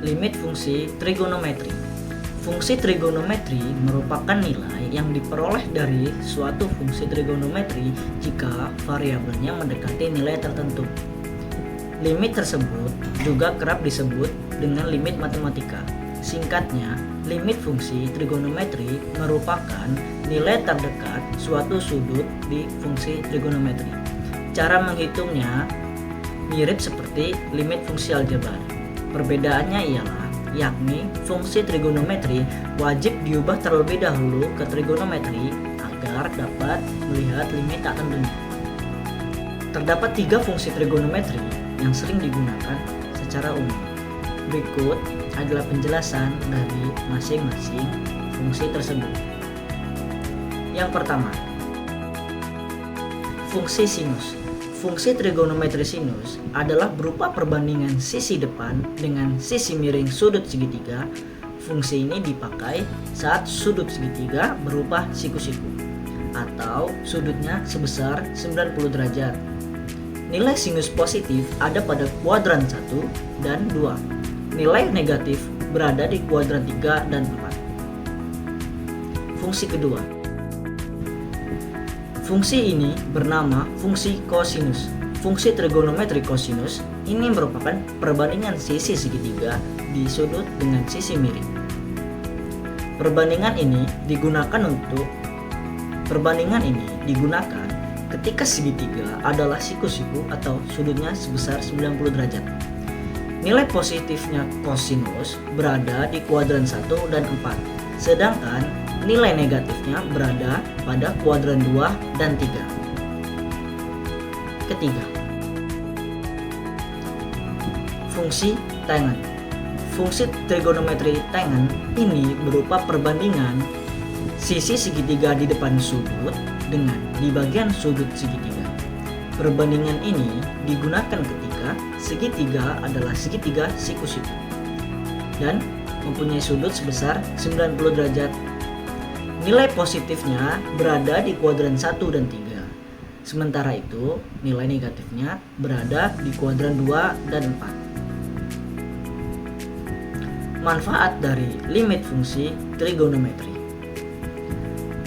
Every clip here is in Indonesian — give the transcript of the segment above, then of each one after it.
Limit fungsi trigonometri. Fungsi trigonometri merupakan nilai yang diperoleh dari suatu fungsi trigonometri jika variabelnya mendekati nilai tertentu. Limit tersebut juga kerap disebut dengan limit matematika. Singkatnya, limit fungsi trigonometri merupakan nilai terdekat suatu sudut di fungsi trigonometri. Cara menghitungnya mirip seperti limit fungsi aljabar. Perbedaannya ialah, yakni fungsi trigonometri wajib diubah terlebih dahulu ke trigonometri agar dapat melihat limit tak tentunya. Terdapat 3 fungsi trigonometri yang sering digunakan secara umum. Berikut adalah penjelasan dari masing-masing fungsi tersebut. Yang pertama, fungsi sinus. Fungsi trigonometri sinus adalah berupa perbandingan sisi depan dengan sisi miring sudut segitiga. Fungsi ini dipakai saat sudut segitiga berupa siku-siku atau sudutnya sebesar 90 derajat. Nilai sinus positif ada pada kuadran 1 dan 2. Nilai negatif berada di kuadran 3 dan 4. Fungsi kedua. Fungsi ini bernama fungsi kosinus. Fungsi trigonometri kosinus ini merupakan perbandingan sisi segitiga di sudut dengan sisi miring. Perbandingan ini digunakan ketika segitiga adalah siku-siku atau sudutnya sebesar 90 derajat. Nilai positifnya kosinus berada di kuadran 1 dan 4, sedangkan nilai negatifnya berada pada kuadran 2 dan 3. Ketiga, fungsi tangen. Fungsi trigonometri tangen ini berupa perbandingan sisi segitiga di depan sudut dengan di bagian sudut segitiga. Perbandingan ini digunakan ketika segitiga adalah segitiga siku-siku dan mempunyai sudut sebesar 90 derajat. Nilai positifnya berada di kuadran 1 dan 3. Sementara itu, nilai negatifnya berada di kuadran 2 dan 4. Manfaat dari limit fungsi trigonometri.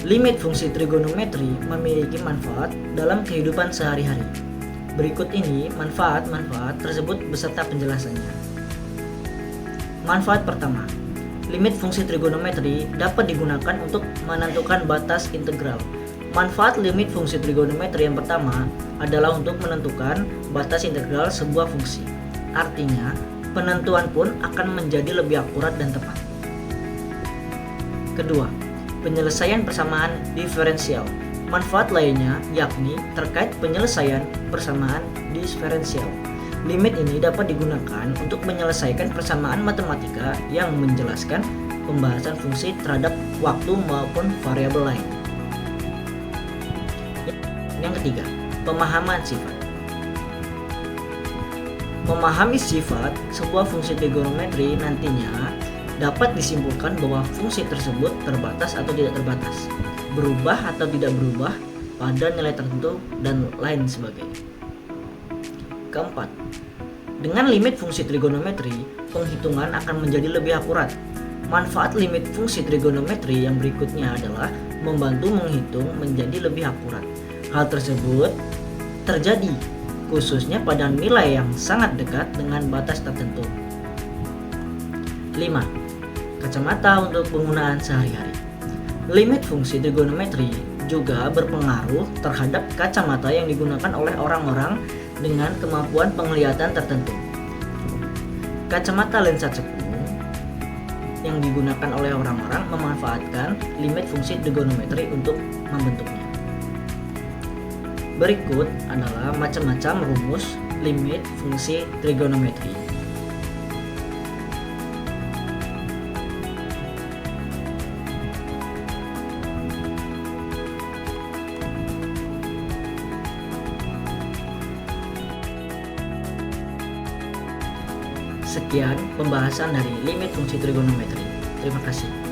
Limit fungsi trigonometri memiliki manfaat dalam kehidupan sehari-hari. Berikut ini manfaat-manfaat tersebut beserta penjelasannya. Manfaat pertama, limit fungsi trigonometri dapat digunakan untuk menentukan batas integral. Manfaat limit fungsi trigonometri yang pertama adalah untuk menentukan batas integral sebuah fungsi. Artinya, penentuan pun akan menjadi lebih akurat dan tepat. Kedua, penyelesaian persamaan diferensial. Manfaat lainnya yakni terkait penyelesaian persamaan diferensial. Limit ini dapat digunakan untuk menyelesaikan persamaan matematika yang menjelaskan pembahasan fungsi terhadap waktu maupun variabel lain. Yang ketiga, pemahaman sifat. Memahami sifat sebuah fungsi trigonometri nantinya dapat disimpulkan bahwa fungsi tersebut terbatas atau tidak terbatas, berubah atau tidak berubah pada nilai tertentu, dan lain sebagainya. Keempat, dengan limit fungsi trigonometri, penghitungan akan menjadi lebih akurat. Manfaat limit fungsi trigonometri yang berikutnya adalah membantu menghitung menjadi lebih akurat. Hal tersebut terjadi khususnya pada nilai yang sangat dekat dengan batas tertentu. 5. Kacamata untuk penggunaan sehari-hari. Limit fungsi trigonometri juga berpengaruh terhadap kacamata yang digunakan oleh orang-orang dengan kemampuan penglihatan tertentu. Kacamata lensa cekung yang digunakan oleh orang-orang memanfaatkan limit fungsi trigonometri untuk membentuknya. Berikut adalah macam-macam rumus limit fungsi trigonometri. Sekian pembahasan dari limit fungsi trigonometri. Terima kasih.